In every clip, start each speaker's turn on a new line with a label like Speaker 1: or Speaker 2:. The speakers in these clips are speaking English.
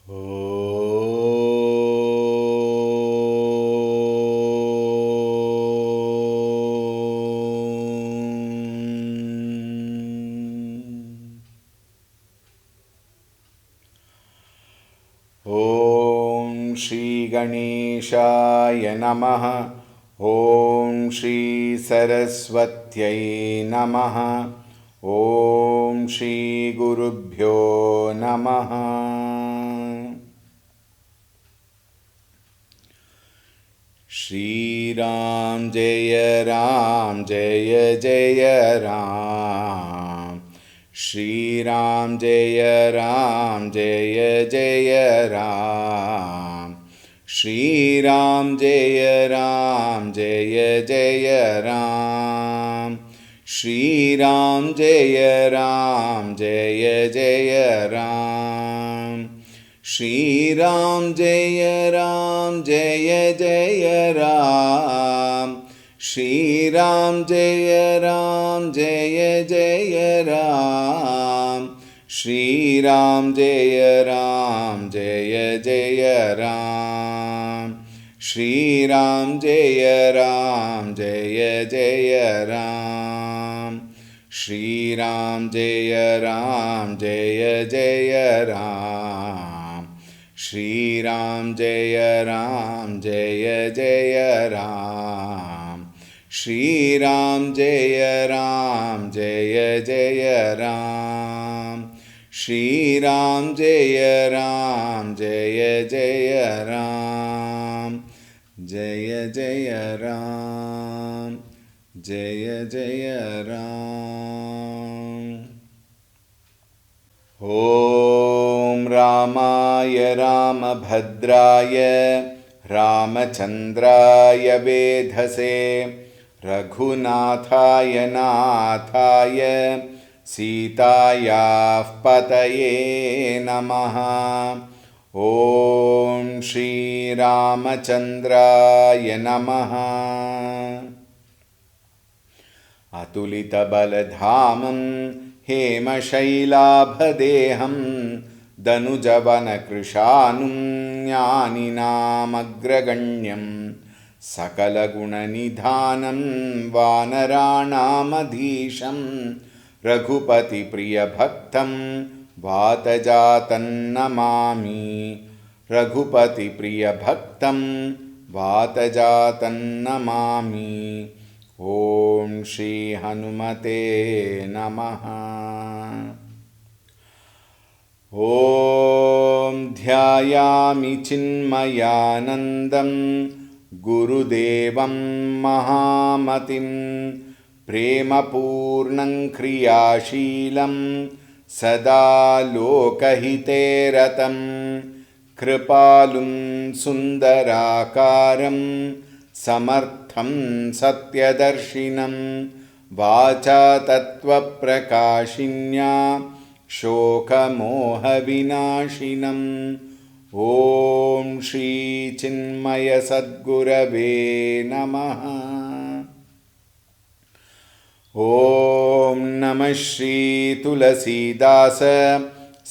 Speaker 1: ॐ श्री गणेशाय नमः। ॐ श्री सरस्वत्यै नमः। ॐ श्री गुरुभ्यो नमः। श्रीराम जय जय राम। श्रीराम जय जय राम। श्रीराम जय जय राम। श्रीराम जय जय राम। श्रीराम जय जय राम। श्रीराम जय जय राम। श्रीराम जय जय राम। श्रीराम जय जय राम। श्रीराम जय जय राम। श्रीराम जय जय राम। श्रीराम जय जय राम। श्रीराम जय जय राम। जय जय राम। जय जय राम। ॐ रामाय रामभद्राय रामचन्द्राय वेधसे रघुनाथाय नाथाय सीतायाः पतये नमः। ॐ श्रीरामचन्द्राय नमः। अतुलितबलधामं हेमशैलाभदेहं दनुजवनकृशानुं ज्ञानिनामग्रगण्यं सकलगुणनिधानं वानराणामधीशं रघुपतिप्रियभक्तं वातजातन्नमामि। रघुपतिप्रियभक्तं वातजातन्नमामि। ॐ श्री हनुमते नमः। ॐ ध्यायामि चिन्मयानन्दं गुरुदेवं महामतिं प्रेमपूर्णं क्रियाशीलं सदा लोकहिते रतं कृपालुं सुन्दराकारं समर्थं सत्यदर्शिनं वाचा तत्त्वप्रकाशिन्या शोकमोहविनाशिनं। ॐ श्रीचिन्मयसद्गुरवे नमः। ॐ नमः श्री तुलसीदास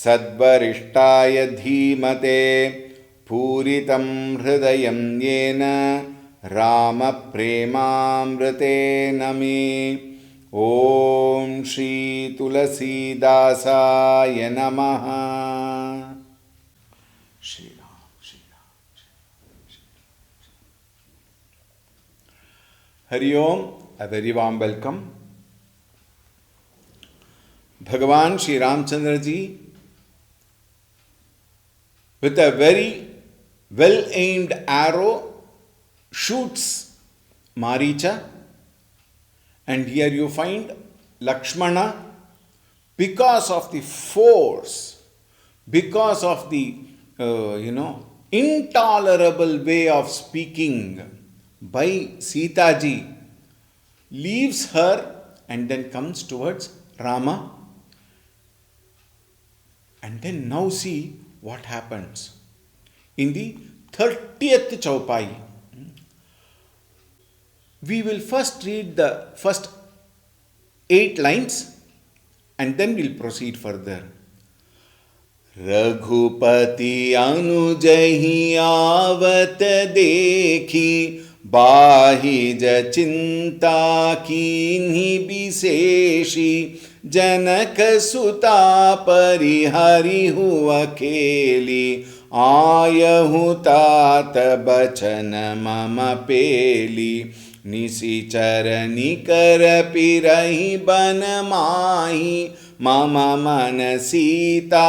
Speaker 1: सद्वरिष्ठाय धीमते पूरितं हृदयं येन रामप्रेमामृतेन मे। ॐ श्री तुलसीदासाय नमः। श्रीराम श्रीराम हरि ओम। A very warm welcome. Bhagavan Shri Ramchandra ji, with a very well aimed arrow, shoots Maricha, and here you find Lakshmana, because of the force, because of the intolerable way of speaking by Sita ji, leaves her and then comes towards Rama. And then now see what happens. In the 30th Chaupai, we will first read the first 8 lines and then we'll proceed further. Raghupati अनुजहि आवत देखी, बाहिज चिंता कीन्ही विशेषी, जनक सुता परिहरिहु अकेली, आयहु तात बचन मम पेली, निशिचर निकर पिरहि बन माही, मम मन सीता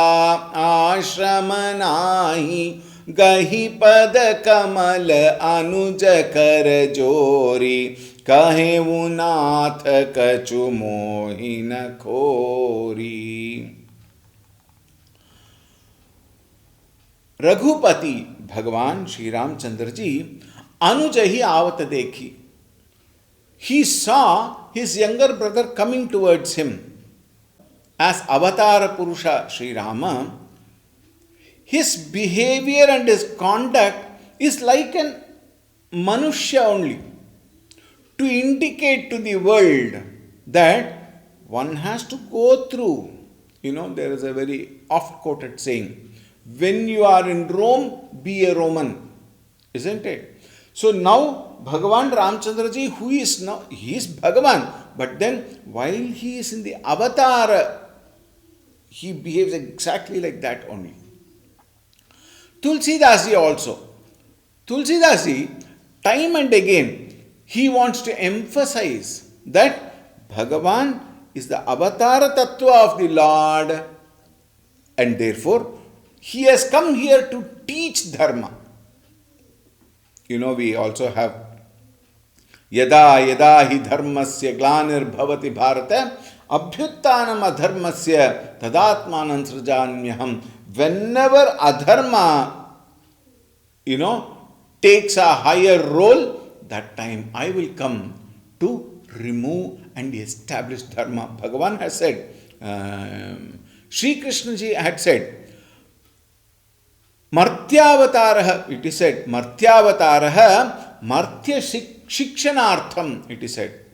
Speaker 1: आश्रम नाही, गहि पद कमल अनुज कर जोरी, कहेउ नाथ कछु मोहि न खोरी। रघुपति भगवान श्री रामचंद्र जी अनुज ही आवत देखी. He saw his younger brother coming towards him. As Avatar Purusha Sri Rama, his behavior and his conduct is like an Manushya only, to indicate to the world that one has to go through. There is a very oft quoted saying, when you are in Rome, be a Roman. Isn't it? So now Bhagavan Ramchandra ji, who is now, he is Bhagavan, but then while he is in the avatar, he behaves exactly like that only. Tulsi Das ji also. Tulsi Das ji, time and again, he wants to emphasize that Bhagavan is the avatar tattva of the Lord, and therefore he has come here to teach dharma. We also have Yada yada hi dharmasya glanir bhavati bharata abhyuttanam adharmasya tadatmanan srajanyaham. Whenever adharma, takes a higher role, that time I will come to remove and establish dharma. Bhagavan has said, Sri Krishna ji had said, Martyavatarah, it is said, Martyavatarah, Martya Shikshanartham, it is said.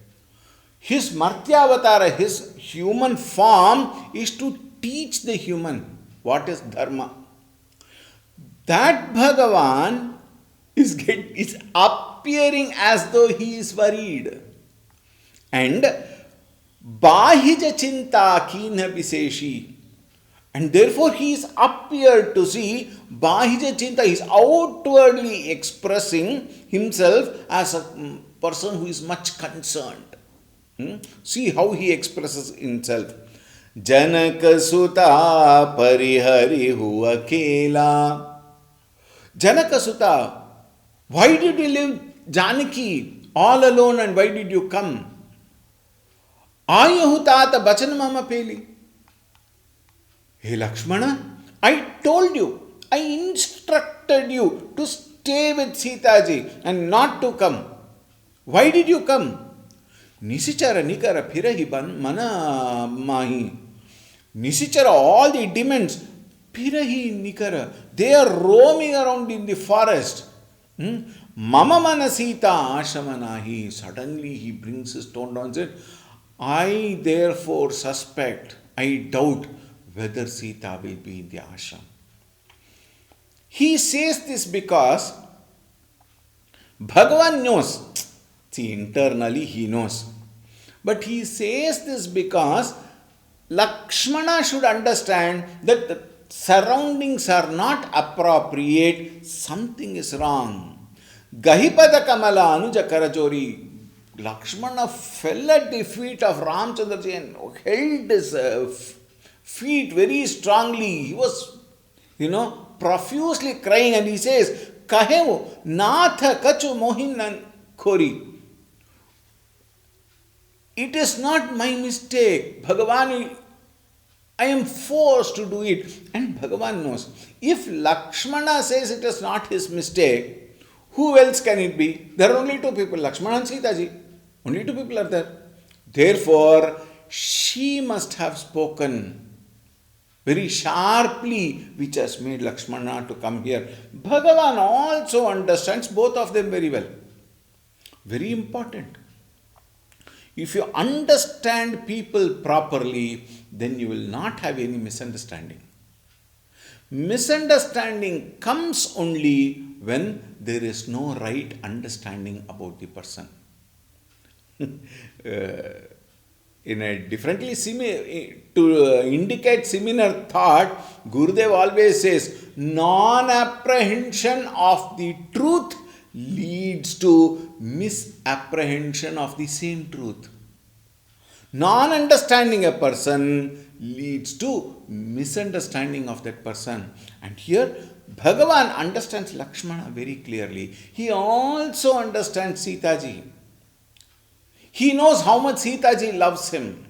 Speaker 1: His Martyavatara, his human form is to teach the human what is dharma. That Bhagavan is appearing as though he is worried. And Bahija Chinta Kina Viseshi. And therefore he is appeared to see Bahija Chinta. He is outwardly expressing himself as a person who is much concerned. See how he expresses himself. Janaka Suta Pariharihu Akela. Janaka Suta, why did you leave Janaki all alone and why did you come? Ayahu Tata Bachan Mama Peli. Hey Lakshmana, I told you, I instructed you to stay with Sita ji and not to come. Why did you come? Nisichara nikara pirahi mana mahi. Nisichara, all the demons, pirahi nikara, they are roaming around in the forest. Mama mana Sita ashamanahi. Suddenly he brings his tone down and said, I therefore suspect, I doubt whether Sita will be in the ashram. He says this because Bhagavan knows. See, internally he knows. But he says this because Lakshmana should understand that the surroundings are not appropriate. Something is wrong. Gahipada Kamala Anuja Karajori. Lakshmana fell at the feet of Ramchandraji and held his feet very strongly. He was, profusely crying, and he says, Kahevu Natha Kachu Mohinan Kori. It is not my mistake. Bhagavan, I am forced to do it. And Bhagavan knows. If Lakshmana says it is not his mistake, who else can it be? There are only two people, Lakshmana and Sita ji. Only two people are there. Therefore, she must have spoken very sharply, which has made Lakshmana to come here. Bhagavan also understands both of them very well. Very important. If you understand people properly, then you will not have any misunderstanding. Misunderstanding comes only when there is no right understanding about the person. In a differently to indicate similar thought, Gurudev always says, non-apprehension of the truth leads to misapprehension of the same truth. Non-understanding a person leads to misunderstanding of that person. And here, Bhagavan understands Lakshmana very clearly. He also understands Sita ji. He knows how much Sita ji loves him.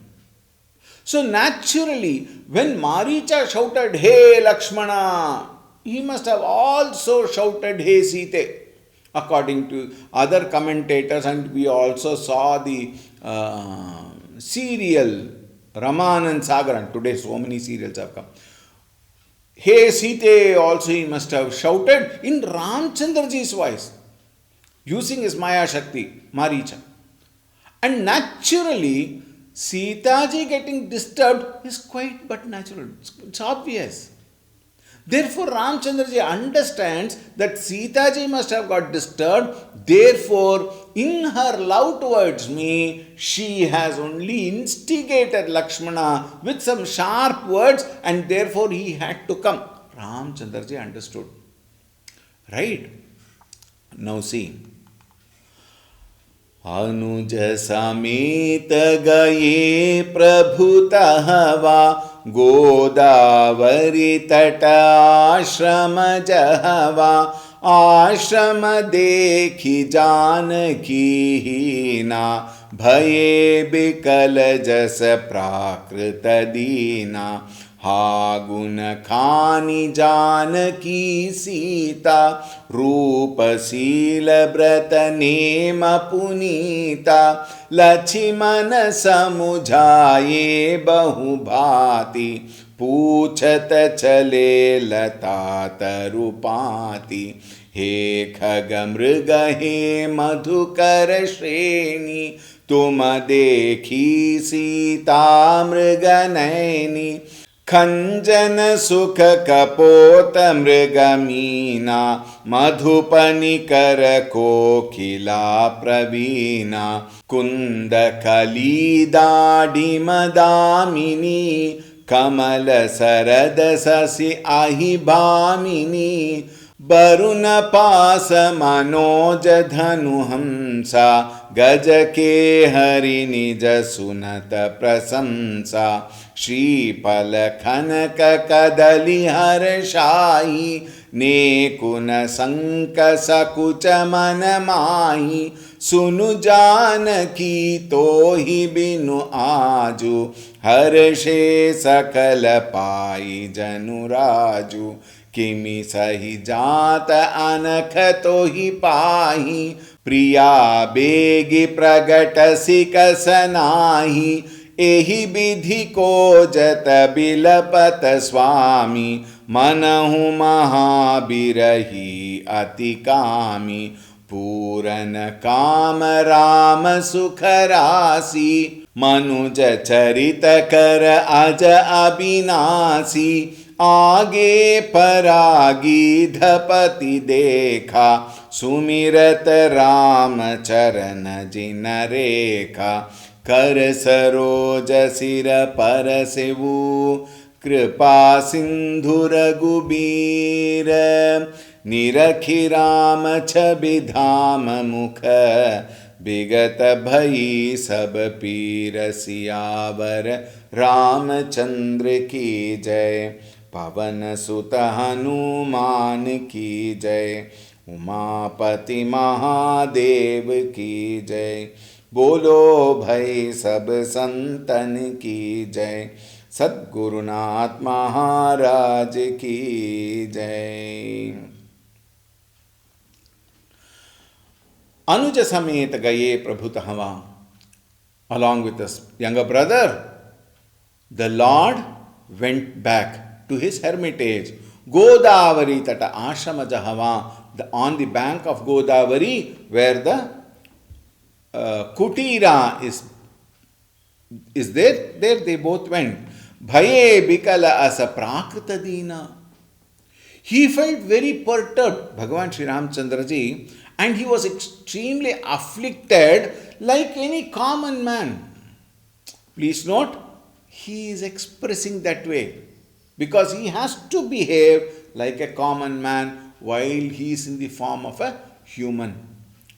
Speaker 1: So naturally, when Maricha shouted, "Hey Lakshmana," he must have also shouted, "Hey Sita." According to other commentators, and we also saw the serial Ramayan and Sagaran. Today so many serials have come. "Hey Sita" also he must have shouted in Ramchandraji's voice, using his Maya Shakti, Maricha. And naturally, Sita ji getting disturbed is quite but natural. It's obvious. Therefore, Ramchandra ji understands that Sita ji must have got disturbed. Therefore, in her love towards me, she has only instigated Lakshmana with some sharp words, and therefore he had to come. Ramchandra ji understood. Right? Now see. अनुज समेत गए प्रभुतः वा गोदावरी तट आश्रम जहवा आश्रम देखी जानकी हीना भये बिकल जस प्राकृत दीना हा गुण खानी जानकी सीता रूप शील व्रत नेम पुनीता लक्ष्मण समुझाये बहु भांति पूछत चले लता तरुपाति हे खग मृग हे मधुकर श्रेणी तुम देखी सीता मृग नैनी खंजन सुख कपोत मृगमीना मधुपनि कर कोकिला प्रवीणा कुंद कली दाढ़ी मदामिनी कमल सरद शशि आहि भामिनी वरुण पास मनोज धनु हंसा गज के हरि निज सुनत प्रशंसा श्रीफल खनक कदली हर्षाई नेकुन संक सकुच मन माही सुनु जानकी तोहि बिनु आजु हर्षे सकल पाई जनु राजु किमि सही जात अनख तोहि पाही प्रिया बेगी प्रगट सिकस नाही एहि विधि को जत बिलपत स्वामी मनहु महाबिरही अति कामी पूरन काम राम सुख राशि मनुज चरित कर अज अविनाशी आगे परागी धपति देखा सुमिरत राम चरण जिन रेखा कर सरोज सिर पर सेवु कृपा सिंधु रघुबीर निरखि राम छवि धाम मुख विगत भई सब पीर सियावर रामचंद्र की जय पवन सुत हनुमान की जय उमापति महादेव की जय बोलो भाई सब संतन की जय सद्गुरुनाथ महाराज की जय। अनुज समेत गए प्रभुतः वहाँ, along with his younger brother, the Lord went back to his hermitage. Godavari tata ashrama jahava, on the bank of Godavari, where the Kutira is there. There they both went. Bhaye bikala asa prakrita dina. He felt very perturbed, Bhagavan Sri Ramchandra ji, and he was extremely afflicted like any common man. Please note, he is expressing that way because he has to behave like a common man while he is in the form of a human.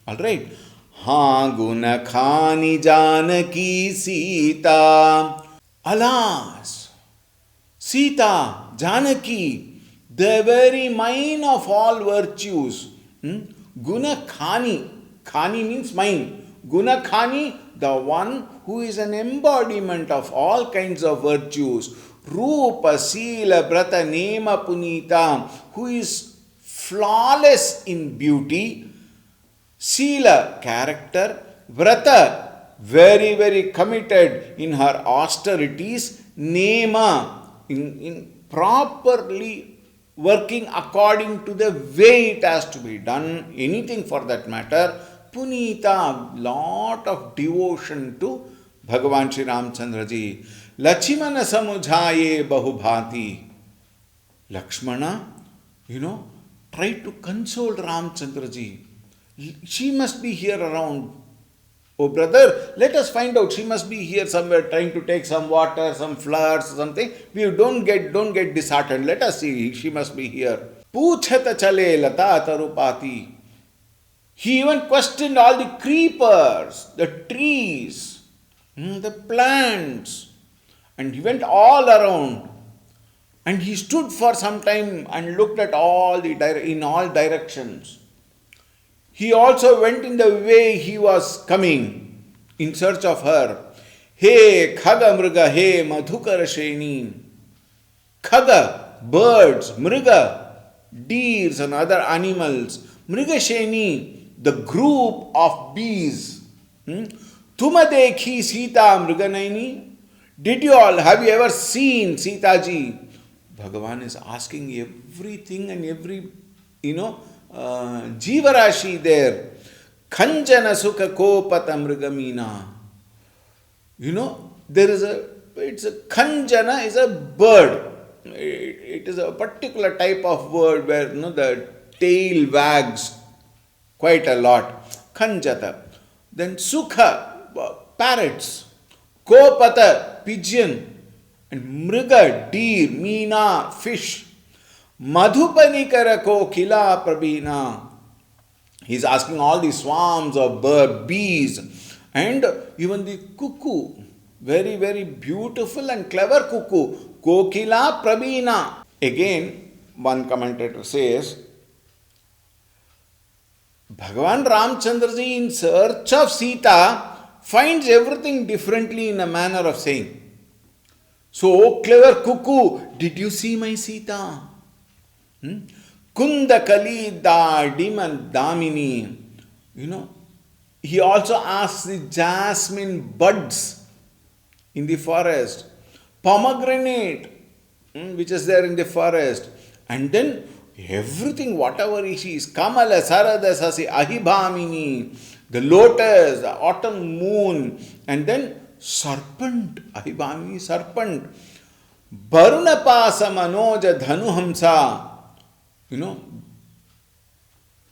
Speaker 1: Alright. Ha guna khani janaki Sita. Alas, Sita, Janaki, the very mine of all virtues. Guna khani. Khani means mine. Guna khani, the one who is an embodiment of all kinds of virtues. Rupa, Sila, Brata, Nema, Punita, who is flawless in beauty. Sila, character. Vrata, very, very committed in her austerities. Nema, in properly working according to the way it has to be done, anything for that matter. Punita, lot of devotion to Bhagavan Sri Ramchandra ji. Lachimana samujhaye bahubhati. Lakshmana, tried to console Ramchandra ji. She must be here around. Oh brother, let us find out. She must be here somewhere trying to take some water, some flowers, something. We don't get disheartened. Let us see. She must be here. Puchata chale lata tarupati. He even questioned all the creepers, the trees, the plants, and he went all around. And he stood for some time and looked at in all directions. He also went in the way he was coming in search of her. He khaga mriga, he madhukara sheni. Khaga, birds, mriga, deers and other animals. Mriga sheni, the group of bees. Tuma dekhi Sita mriganaini. Have you ever seen Sita ji? Bhagavan is asking everything and every, Jivarashi there. Khanjana sukha kopata mrigamina. Khanjana is a bird. It is a particular type of bird where the tail wags quite a lot. Khanjata. Then sukha, parrots. Kopata, pigeon. And mriga, deer, meena, fish. Madhupanikara kokila prabhina. He is asking all the swarms of bees and even the cuckoo. Very, very beautiful and clever cuckoo. Kokila prabhina. Again, one commentator says, Bhagavan Ramchandra ji in search of Sita finds everything differently in a manner of saying. So, clever cuckoo, did you see my Sita? Kundakali da diman damini. He also asks the jasmine buds in the forest, pomegranate, which is there in the forest, and then everything, whatever she is, Kamala, Sarada, Sasi, Ahibhamini, the lotus, the autumn moon, and then serpent, Ahibhamini, serpent, Varunapasa Manoja Dhanuhamsa,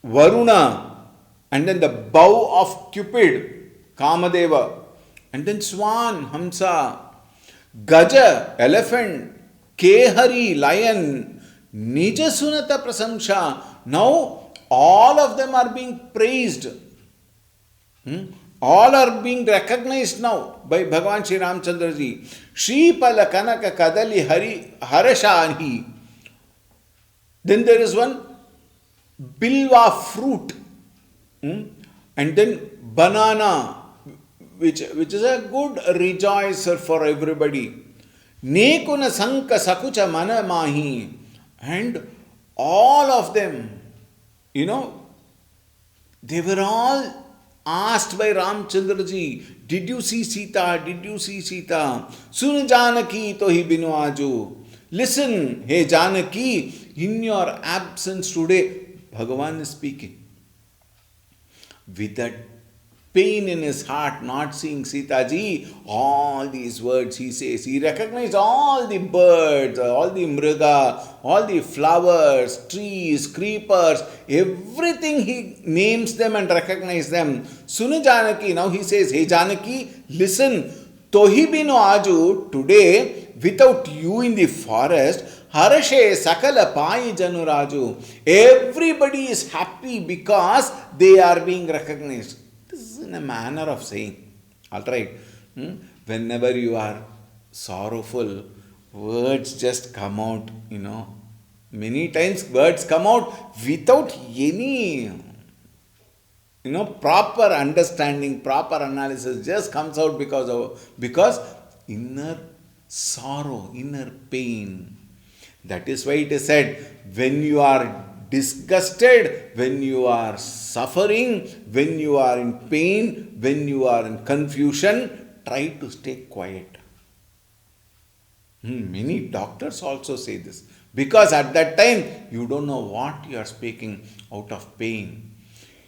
Speaker 1: Varuna, and then the bow of Cupid, Kamadeva, and then swan, Hamsa, Gaja, elephant, Kehari, lion, Nija Sunata Prasamsha. Now all of them are being praised. All are being recognized now by Bhagavan Sri Ramchandra ji. Shripala Kanaka Kadali Harashani. Then there is one bilwa fruit. And then banana, which is a good rejoicer for everybody. Nekuna Sanka Sakucha Mana Mahi. And all of them, they were all asked by Ramchandra ji, did you see Sita? Did you see Sita? Sun Janaki tohi binu aju. Listen, hey Janaki, in your absence today, Bhagavan is speaking. With that pain in his heart, not seeing Sita ji. All these words he says. He recognized all the birds, all the mriga, all the flowers, trees, creepers, everything he names them and recognizes them. Sunu Janaki, now he says, hey Janaki, listen, tohi bino aju, today, without you in the forest, harashe sakala pai januraju. Everybody is happy because they are being recognized. This is in a manner of saying. Alright. Whenever you are sorrowful, words just come out, Many times words come out without any, proper understanding, proper analysis, just comes out because inner sorrow, inner pain. That is why it is said, when you are disgusted, when you are suffering, when you are in pain, when you are in confusion, try to stay quiet. Many doctors also say this. Because at that time, you don't know what you are speaking out of pain.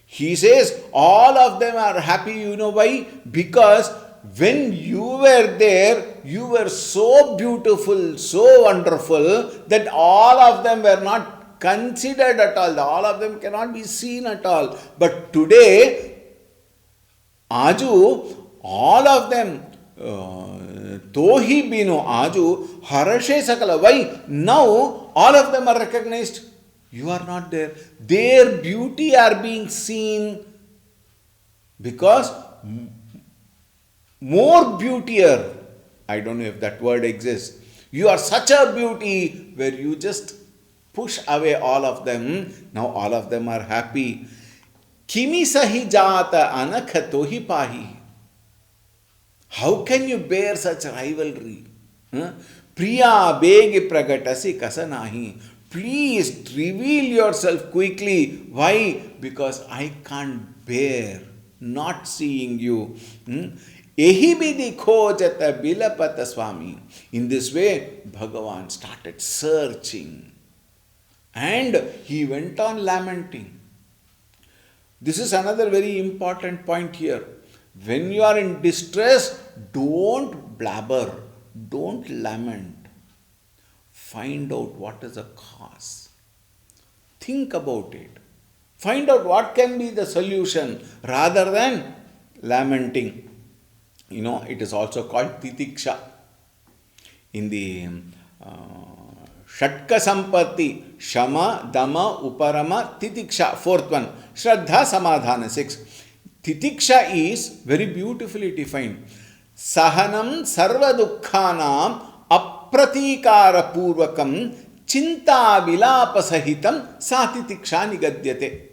Speaker 1: He says, all of them are happy, you know why? Because when you were there, you were so beautiful, so wonderful, that all of them were not considered at all. All of them cannot be seen at all. But today, Aju, all of them, Tohi Bino Aju, Harashe Sakala. Why? Now, all of them are recognized. You are not there. Their beauty are being seen because more beautier, I don't know if that word exists. You are such a beauty where you just push away all of them. Now all of them are happy. Kimi sahi jata anakha tohi pahi. How can you bear such rivalry? Priya begi pragatasi kasanahi. Please reveal yourself quickly. Why? Because I can't bear not seeing you. Ehibidi khojata bilapata swami. In this way, Bhagavan started searching. And he went on lamenting. This is another very important point here. When you are in distress, don't blabber. Don't lament. Find out what is the cause. Think about it. Find out what can be the solution rather than lamenting. It is also called titiksha. In the Shatka Sampatti, Shama, Dama, Uparama, Titiksha, fourth one, Shraddha, Samadhana, 6. Titiksha is very beautifully defined. Sahanam sarva dukkhanam apratikara purvakam chinta vilapa sahitam satitiksha nigadyate.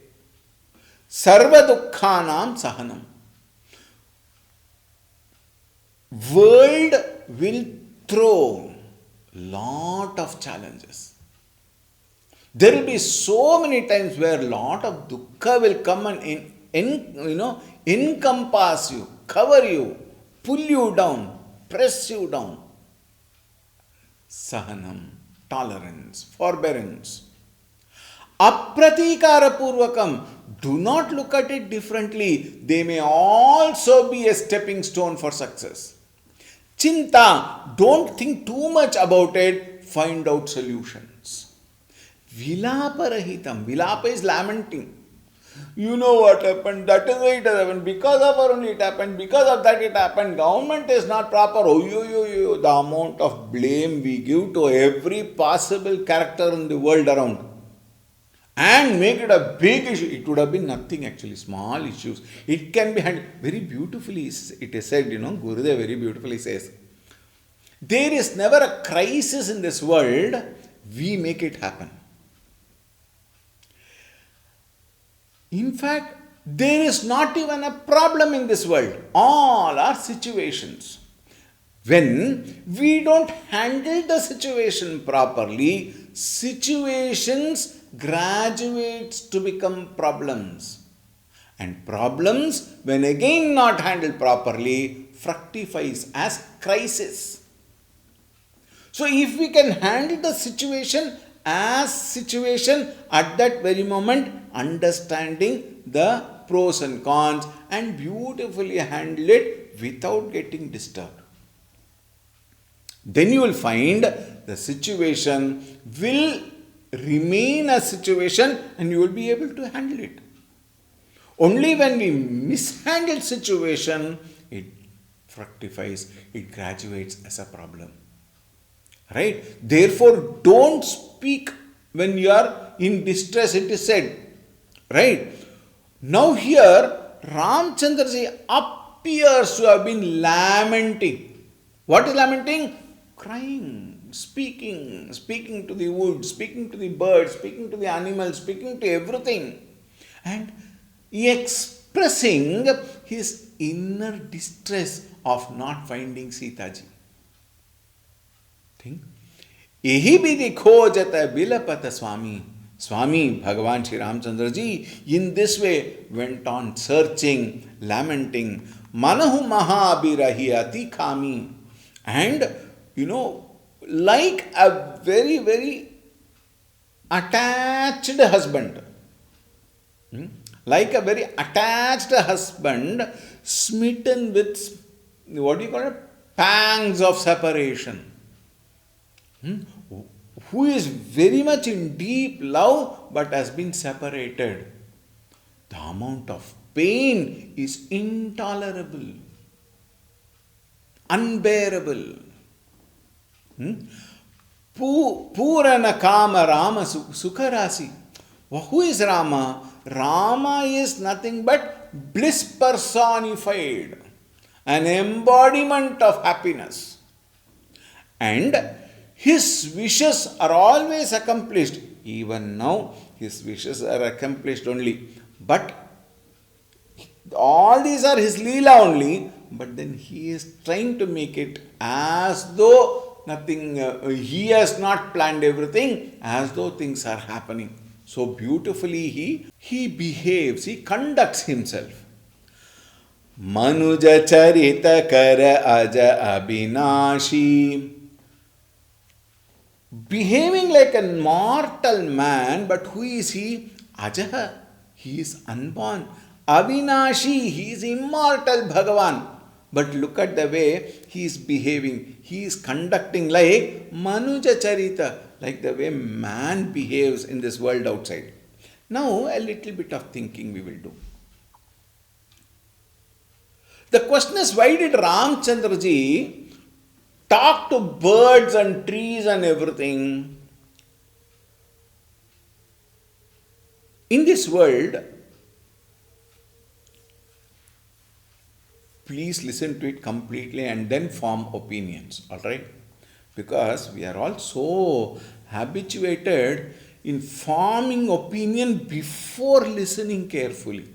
Speaker 1: Sarva dukkhanam sahanam. World will throw lot of challenges. There will be so many times where lot of dukkha will come and encompass you, cover you, pull you down, press you down. Sahanam, tolerance, forbearance. Apratikara purvakam. Do not look at it differently. They may also be a stepping stone for success. Chinta, don't think too much about it. Find out solutions. Vilapa rahitam. Vilapa is lamenting. You know what happened, that is why it has happened, because of her only it happened, because of that it happened, government is not proper, the amount of blame we give to every possible character in the world around and make it a big issue. It would have been nothing actually, small issues. It can be handled very beautifully, it is said, Gurudev very beautifully says, there is never a crisis in this world, we make it happen. In fact, there is not even a problem in this world. All are situations. When we don't handle the situation properly, situations graduates to become problems. And problems, when again not handled properly, fructifies as crisis. So if we can handle the situation as situation at that very moment, understanding the pros and cons and beautifully handle it without getting disturbed. Then you will find the situation will remain a situation and you will be able to handle it. Only when we mishandle situation, it fructifies, it graduates as a problem. Right? Therefore, don't speak when you are in distress, it is said. Right? Now here, Ramchandraji appears to have been lamenting. What is lamenting? Crying, speaking to the wood, speaking to the birds, speaking to the animals, speaking to everything. And expressing his inner distress of not finding Sita ji. Think? Ehi bhi dikhojata bilapata Swami. Swami, Bhagavan Shri Ramchandra ji, in this way went on searching, lamenting. Manahu mahabirahiyati khami. And, like a very, very attached husband. Like a very attached husband, smitten with, pangs of separation. Who is very much in deep love but has been separated. The amount of pain is intolerable, unbearable. Purana Kama Rama Sukharasi. Who is Rama? Rama is nothing but bliss personified, an embodiment of happiness. And his wishes are always accomplished. Even now, his wishes are accomplished only. But all these are his Leela only. But then he is trying to make it as though nothing, he has not planned everything, as though things are happening. So beautifully he behaves, he conducts himself. Manuja charita kara aja abhinashi. Behaving like a mortal man, but who is he? Ajaha. He is unborn. Avinashi. He is immortal Bhagavan. But look at the way he is behaving. He is conducting like Manuja Charita, like the way man behaves in this world outside. Now, a little bit of thinking we will do. The question is, why did Ramchandraji talk to birds and trees and everything? In this world, please listen to it completely and then form opinions, alright? Because we are all so habituated in forming opinion before listening carefully.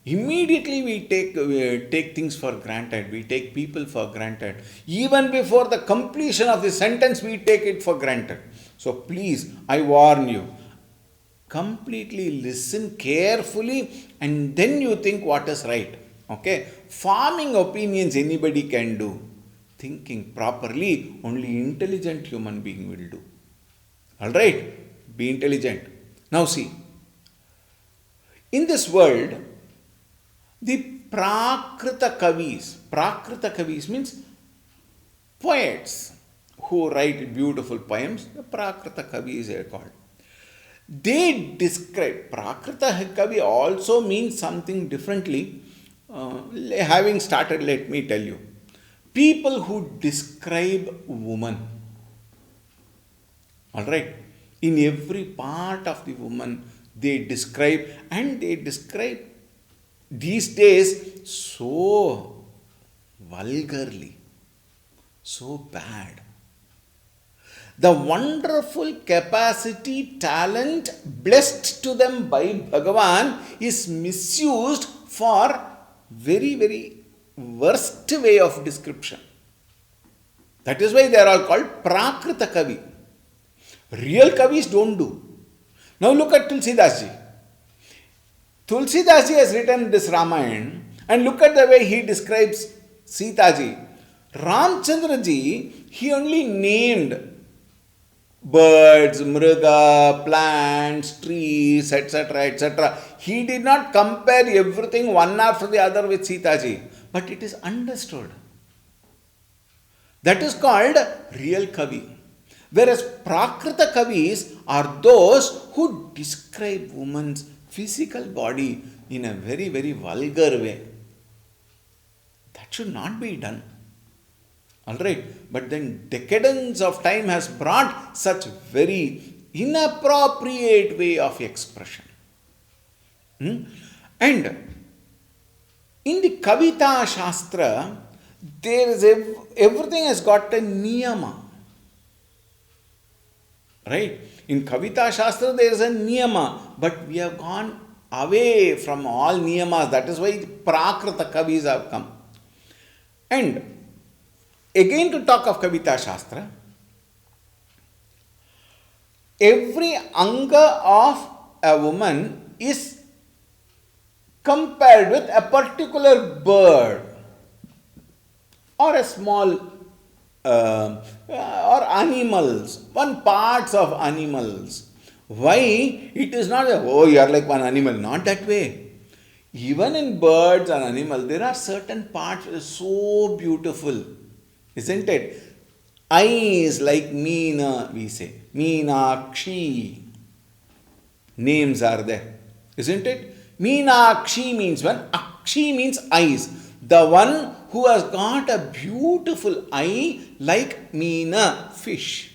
Speaker 1: Immediately we take things for granted, we take people for granted. Even before the completion of the sentence, we take it for granted. So please, I warn you, completely listen carefully and then you think what is right. Okay, forming opinions anybody can do. Thinking properly, only intelligent human being will do. Alright, be intelligent. Now see, in this world, the Prakrita Kavis means poets who write beautiful poems, the Prakrita Kavis are called. They describe, Prakrita Kavi also means something differently. Having started, let me tell you. People who describe woman, alright, in every part of the woman, they describe, and they describe these days so vulgarly, so bad. The wonderful capacity, talent blessed to them by Bhagavan is misused for very, very worst way of description. That is why they are all called Prakrita Kavi. Real Kavis don't do. Now look at Tulsi Das ji. Tulsi Das ji has written this Ramayan and look at the way he describes Sita ji. Ramchandra ji, he only named birds, mriga, plants, trees, etc., etc. He did not compare everything one after the other with Sita ji, but it is understood. That is called real Kavi. Whereas Prakrita Kavis are those who describe woman's physical body in a very, very vulgar way. That should not be done. Alright, but then decadence of time has brought such very inappropriate way of expression. And in the Kavita Shastra, there is everything has got a niyama. Right? In Kavita Shastra, there is a niyama, but we have gone away from all niyamas. That is why Prakrita Kavis have come. And again, to talk of Kavita Shastra, every anga of a woman is compared with a particular bird or a small or animals, one parts of animals. Why? It is not oh, you are like one animal. Not that way. Even in birds and animals, there are certain parts that are so beautiful. Isn't it? Eyes like Meena, we say. Meenakshi. Names are there. Isn't it? Meenakshi means one. Akshi means eyes. The one who has got a beautiful eye like Meena, fish.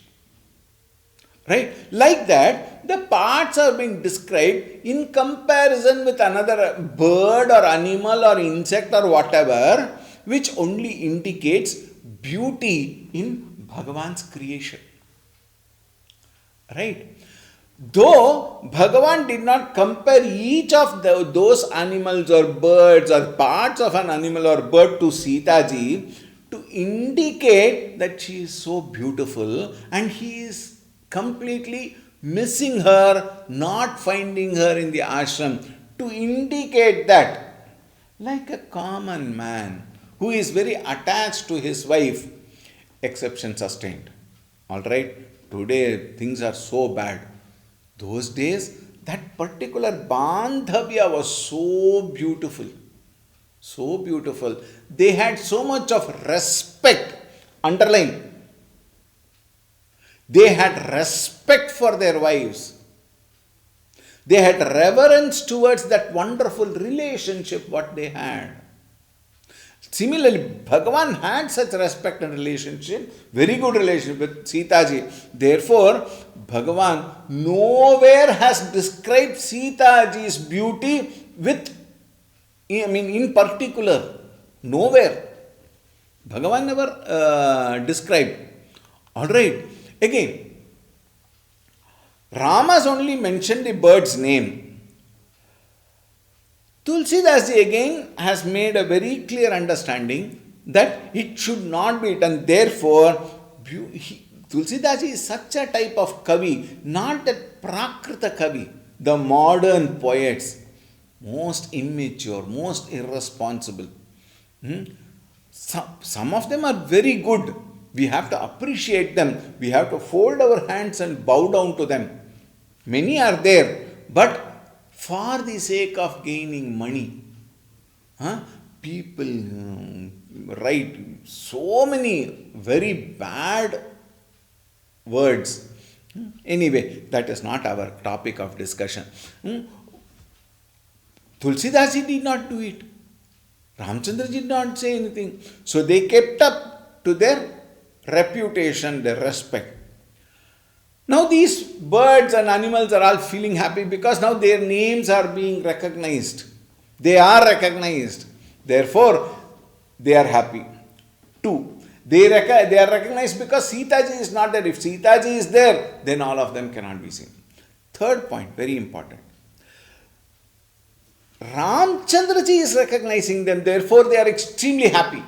Speaker 1: Right? Like that, the parts are being described in comparison with another bird or animal or insect or whatever, which only indicates beauty in Bhagavan's creation. Right? Though Bhagavan did not compare each of those animals or birds or parts of an animal or bird to Sita ji to indicate that she is so beautiful and he is completely missing her, not finding her in the ashram, to indicate that, like a common man who is very attached to his wife, exception sustained. Alright, today things are so bad. Those days, that particular Bandhavya was so beautiful. So beautiful. They had so much of respect. Underline. They had respect for their wives. They had reverence towards that wonderful relationship what they had. Similarly, Bhagavan had such respect and relationship, very good relationship with Sita ji. Therefore, Bhagavan nowhere has described Sita ji's beauty with, in particular. Nowhere. Bhagavan never described. Alright. Again, Rama's only mentioned the bird's name. Tulsi again has made a very clear understanding that it should not be done. Therefore, Tulsi is such a type of Kavi, not that Prakrita Kavi, the modern poets, most immature, most irresponsible. Some of them are very good. We have to appreciate them. We have to fold our hands and bow down to them. Many are there, but for the sake of gaining money, people write so many very bad words. Anyway, that is not our topic of discussion. Tulsidas did not do it. Ramchandra did not say anything. So they kept up to their reputation, their respect. Now these birds and animals are all feeling happy because now their names are being recognized. They are recognized. Therefore, they are happy. 2. They are recognized because Sita ji is not there. If Sita ji is there, then all of them cannot be seen. Third point, very important. Ramchandra ji is recognizing them. Therefore, they are extremely happy.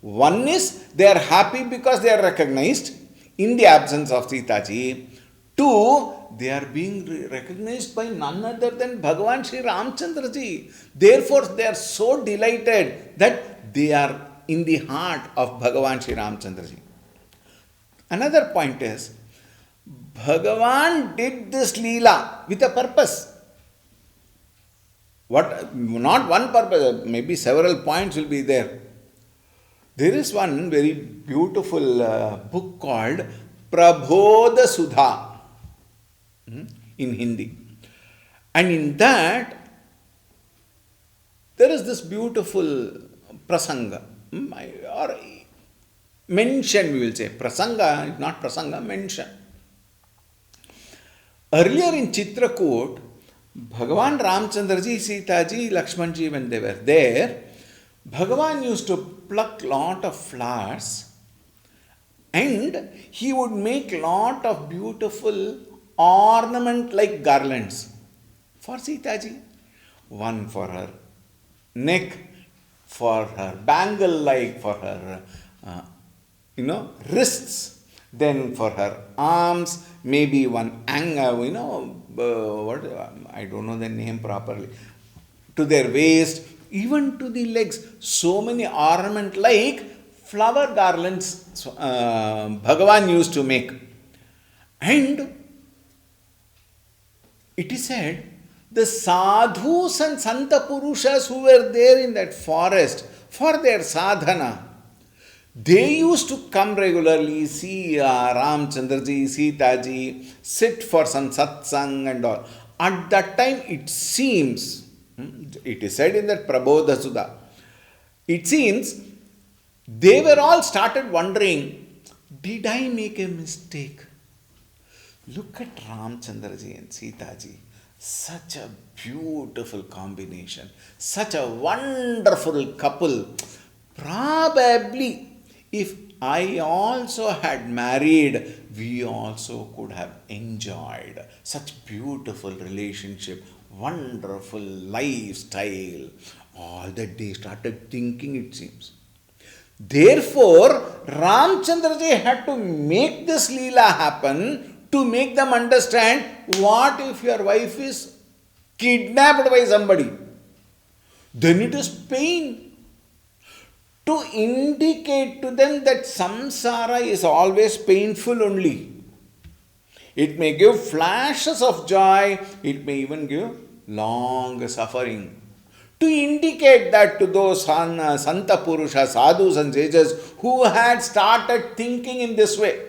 Speaker 1: One is they are happy because they are recognized in the absence of Sita ji. 2, they are being recognized by none other than Bhagavan Sri Ramchandra ji. Therefore, they are so delighted that they are in the heart of Bhagavan Sri Ramchandra ji. Another point is, Bhagavan did this Leela with a purpose. What? Not one purpose, maybe several points will be there. There is one very beautiful book called Prabodha Sudha in Hindi. And in that, there is this beautiful prasanga, or mention, we will say. Prasanga, not prasanga, mention. Earlier in Chitrakoot, Bhagavan Ramchandraji, Sitaji, Lakshmanji, when they were there, Bhagavan used to pluck lot of flowers and he would make lot of beautiful ornament like garlands for Sitaji. One for her neck, for her bangle like, for her wrists, then for her arms, maybe one what I don't know the name properly, to their waist, even to the legs. So many ornament like flower garlands Bhagavan used to make. And it is said, the sadhus and santa purushas who were there in that forest for their sadhana, they used to come regularly, see Ramchandraji, Sitaji, sit for some satsang and all. At that time, it seems, it is said in that Prabodha Sudha, it seems they were all started wondering, did I make a mistake? Look at Ramchandraji and Sitaji. Such a beautiful combination. Such a wonderful couple. Probably, if I also had married, we also could have enjoyed such beautiful relationship, wonderful lifestyle. All that they started thinking, it seems. Therefore, Ramchandraji had to make this Leela happen to make them understand, what if your wife is kidnapped by somebody? Then it is pain. To indicate to them that samsara is always painful only. It may give flashes of joy, it may even give long suffering. To indicate that to those Santa Purusha, Sadhus and Sages who had started thinking in this way.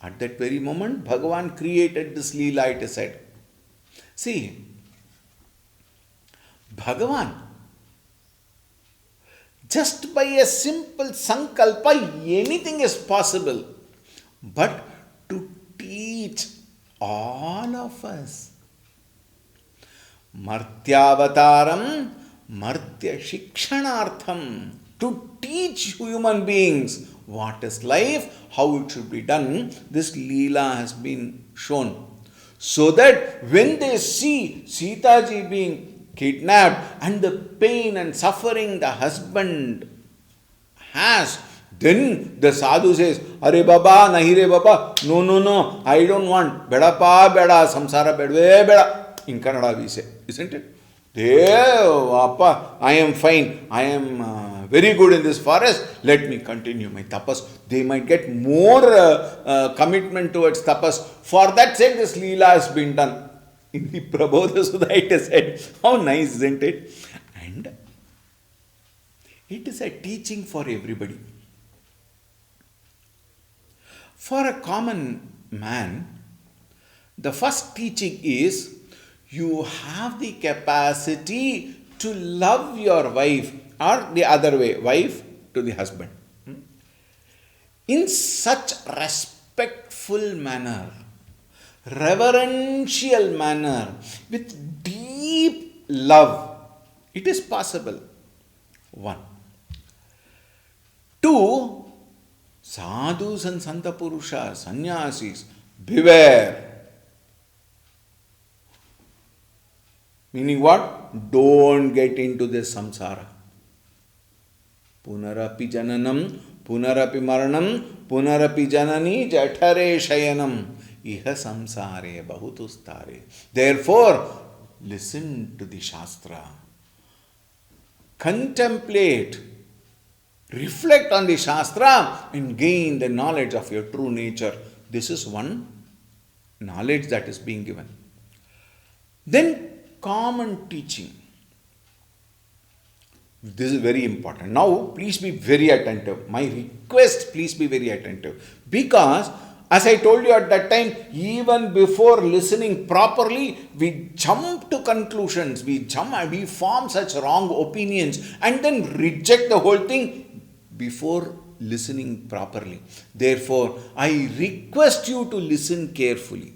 Speaker 1: At that very moment, Bhagavan created this Leela, it is said. See, Bhagavan, just by a simple sankalpa, anything is possible. But to teach all of us, Martyavataram, Martya Shikshanartham, to teach human beings what is life, how it should be done, this Leela has been shown. So that when they see Sitaji being kidnapped and the pain and suffering the husband has, then the sadhu says, Are Baba, nahi re Baba, no, I don't want, beda pa beda, samsara bedve beda. In Kannada we say, isn't it? Appa, I am fine, I am very good in this forest, let me continue my tapas. They might get more commitment towards tapas. For that sake, this Leela has been done. In the Prabodha Sudha, it is said, how nice, isn't it? And it is a teaching for everybody. For a common man, the first teaching is, you have the capacity to love your wife, or the other way, wife to the husband, in such respectful manner, reverential manner, with deep love. It is possible. 1. 2. Sadhus and Santa Purushas, Sannyasis, beware. Meaning what? Don't get into this samsara. Punarapi jananam, punarapi maranam, punarapi janani jathare shayanam, iha samsare bahutustare. Therefore, listen to the Shastra. Contemplate, reflect on the Shastra and gain the knowledge of your true nature. This is one knowledge that is being given. Then common teaching. This is very important. Now, please be very attentive. My request, please be very attentive. Because, as I told you at that time, even before listening properly, we jump to conclusions. We form such wrong opinions and then reject the whole thing before listening properly. Therefore, I request you to listen carefully.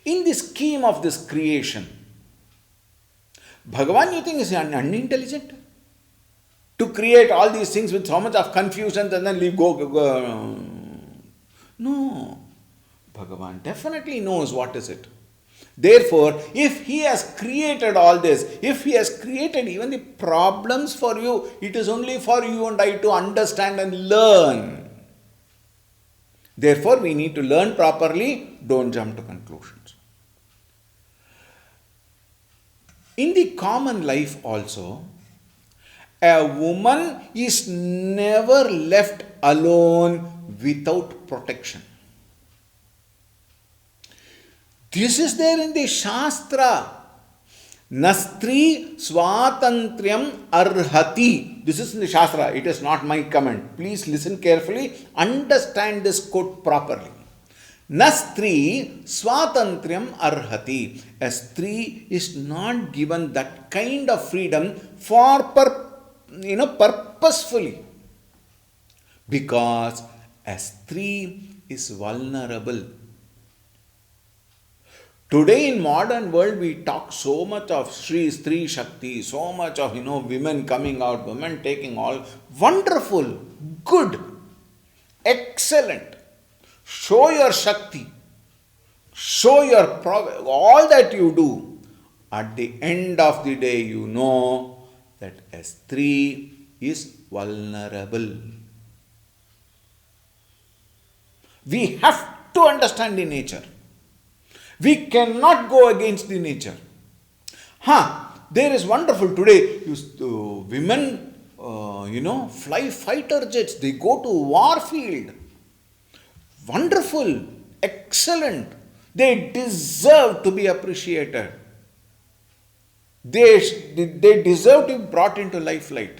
Speaker 1: In the scheme of this creation, Bhagavan, you think, is unintelligent? To create all these things with so much of confusion and then leave go. No. Bhagavan definitely knows what is it. Therefore, if he has created all this, if he has created even the problems for you, it is only for you and I to understand and learn. Therefore, we need to learn properly, don't jump to conclusions. In the common life also, a woman is never left alone without protection. This is there in the Shastra. Nastri swatantriyam arhati. This is in the Shastra. It is not my comment. Please listen carefully. Understand this quote properly. Nastri swatantriyam arhati. A stree is not given that kind of freedom for purposefully. Because a stree is vulnerable. Today in modern world, we talk so much of Stree Shakti, so much of, women coming out, women taking all. Wonderful, good, excellent. Show your Shakti. Show your all that you do. At the end of the day, you know that a stree is vulnerable. We have to understand the nature. We cannot go against the nature. There is wonderful today. Women, fly fighter jets. They go to war field. Wonderful, excellent. They deserve to be appreciated. They deserve to be brought into limelight.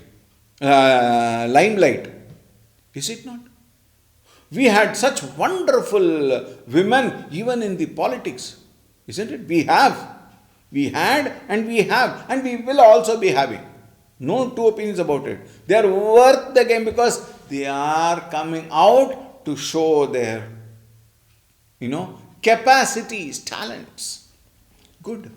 Speaker 1: Is it not? We had such wonderful women even in the politics. Isn't it? We have. We had and we have and we will also be having. No two opinions about it. They are worth the game because they are coming out to show their, capacities, talents. Good.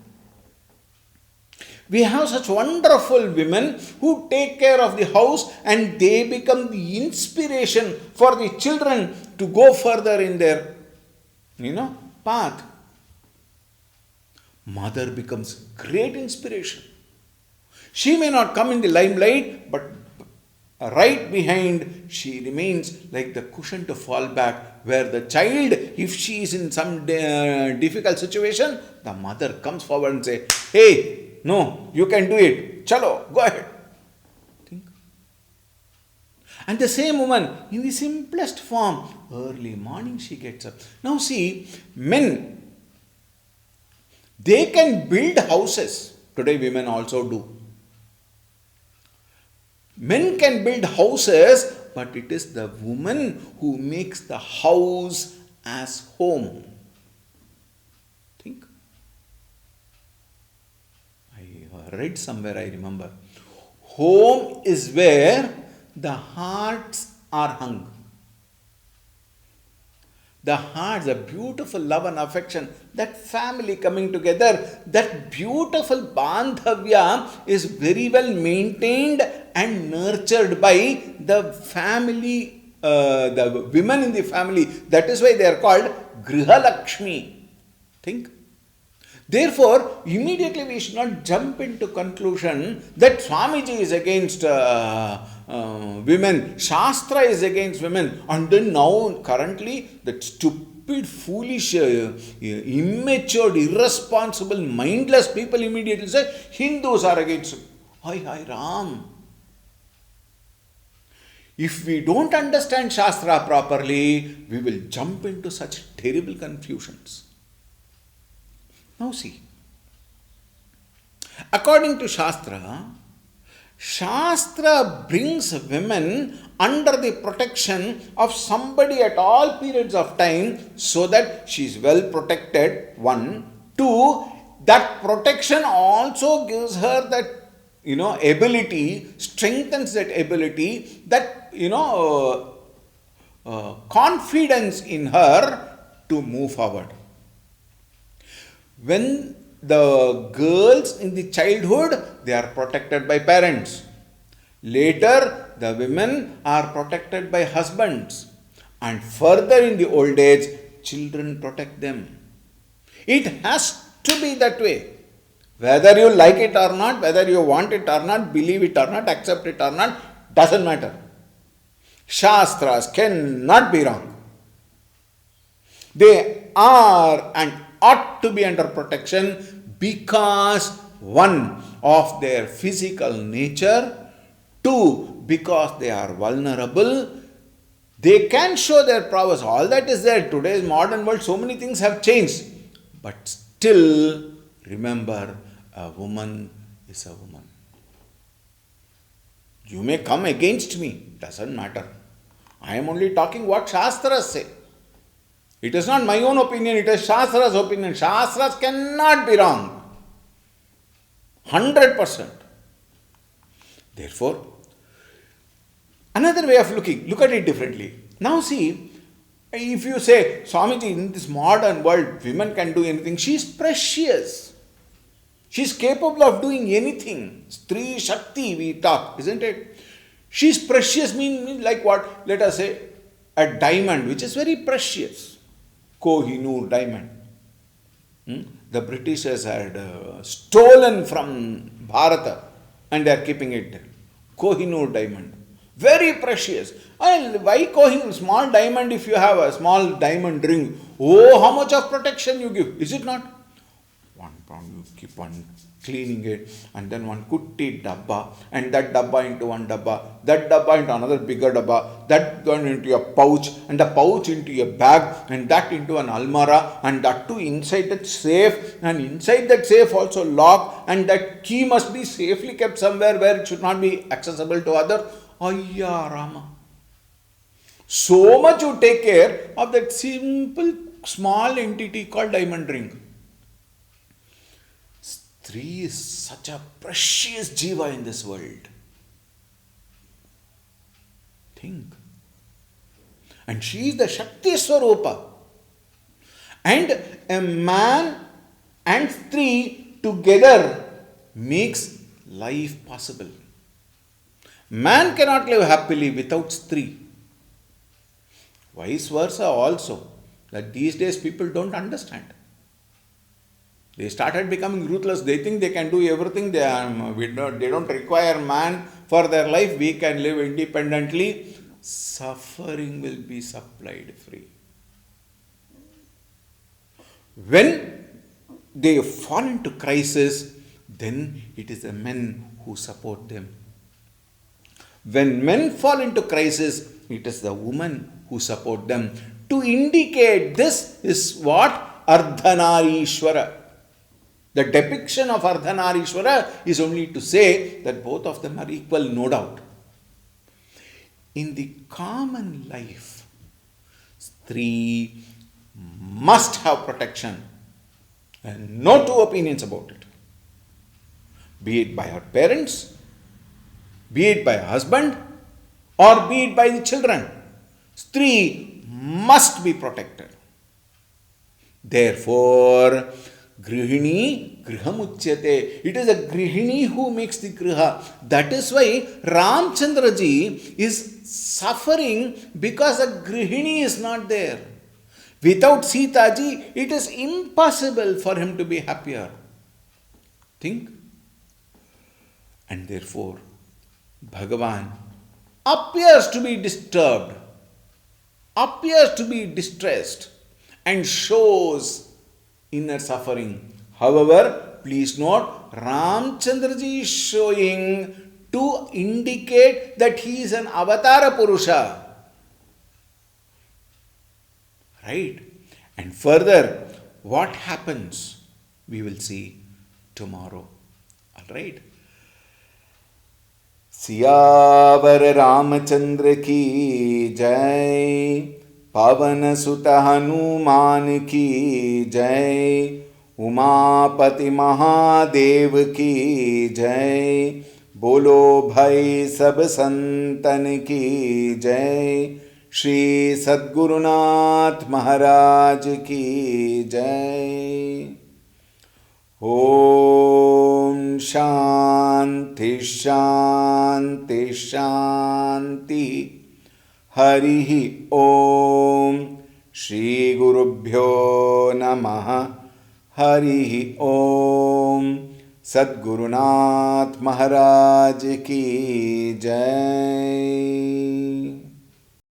Speaker 1: We have such wonderful women who take care of the house and they become the inspiration for the children to go further in their, path. Mother becomes great inspiration. She may not come in the limelight, but right behind, she remains like the cushion to fall back, where the child, if she is in some difficult situation, the mother comes forward and says, hey, no, you can do it. Chalo, go ahead. Think. And the same woman, in the simplest form, early morning she gets up. Now see, men, they can build houses. Today women also do. Men can build houses, but it is the woman who makes the house as home. Think. I read somewhere, I remember. Home is where the hearts are hung. The hearts, the beautiful love and affection, that family coming together, that beautiful bandhavya is very well maintained and nurtured by the family, the women in the family. That is why they are called Griha Lakshmi. Think. Therefore, immediately we should not jump into conclusion that Swamiji is against women, Shastra is against women, and then now currently that stupid, foolish, immature, irresponsible, mindless people immediately say Hindus are against. Hi Ram. If we don't understand Shastra properly, we will jump into such terrible confusions. Now see, according to Shastra, Shastra brings women under the protection of somebody at all periods of time so that she is well protected. One. Two, that protection also gives her that ability, strengthens that ability, that confidence in her to move forward. When the girls in the childhood, they are protected by parents. Later, the women are protected by husbands. And further in the old age, children protect them. It has to be that way. Whether you like it or not, whether you want it or not, believe it or not, accept it or not, doesn't matter. Shastras cannot be wrong. They are and ought to be under protection because one, of their physical nature, two, because they are vulnerable. They can show their prowess. All that is there. Today's modern world, so many things have changed. But still, remember, a woman is a woman. You may come against me, doesn't matter. I am only talking what Shastras say. It is not my own opinion, it is Shastra's opinion. Shastras cannot be wrong. 100%. Therefore, another way of looking, look at it differently. Now see, if you say, Swamiji, in this modern world, women can do anything, she is precious. She is capable of doing anything. Stree Shakti, we talk, isn't it? She is precious, means like what? Let us say, a diamond, which is very precious. Kohinoor diamond. The Britishers had stolen from Bharata and they are keeping it there. Kohinoor diamond. Very precious. And why Kohinoor? Small diamond, if you have a small diamond ring, oh, how much of protection you give? Is it not? One pound, you keep on cleaning it, and then one kutti dabba, and that dabba into one dabba, that dabba into another bigger dabba, that going into a pouch, and the pouch into a bag, and that into an almara, and that too inside that safe, and inside that safe also lock, and that key must be safely kept somewhere where it should not be accessible to other. Ayya Rama. So much you take care of that simple small entity called diamond ring. Stree is such a precious jiva in this world. Think. And she is the Shakti Swarupa. And a man and Stree together makes life possible. Man cannot live happily without Stree. Vice versa also. That these days people don't understand. They started becoming ruthless. They think they can do everything. They don't require man for their life. We can live independently. Suffering will be supplied free. When they fall into crisis, then it is the men who support them. When men fall into crisis, it is the women who support them. To indicate this is what? Ardhanarishwara. The depiction of Ardhanarishwara is only to say that both of them are equal, no doubt. In the common life, Stree must have protection, and no two opinions about it. Be it by her parents, be it by her husband, or be it by the children. Stree must be protected. Therefore, Grihini Grihamuchyate. It is a Grihini who makes the Griha. That is why Ramchandraji is suffering because a Grihini is not there. Without Sita ji, it is impossible for him to be happier. Think. And therefore, Bhagavan appears to be disturbed, appears to be distressed, and shows inner suffering. However, please note, Ramchandraji is showing to indicate that he is an avatara Purusha. Right? And further, what happens, we will see tomorrow. All right? Siyavar Ramchandra की जय, पवन सुत हनुमान की जय, उमापति महादेव की जय, बोलो भाई सब संतन की जय, श्री सद्गुरुनाथ महाराज की जय। ओम शांति शांति शांति। हरि ओम। श्री गुरुभ्यो नमः। हरि ओम। सद्गुरुनाथ महाराज की जय।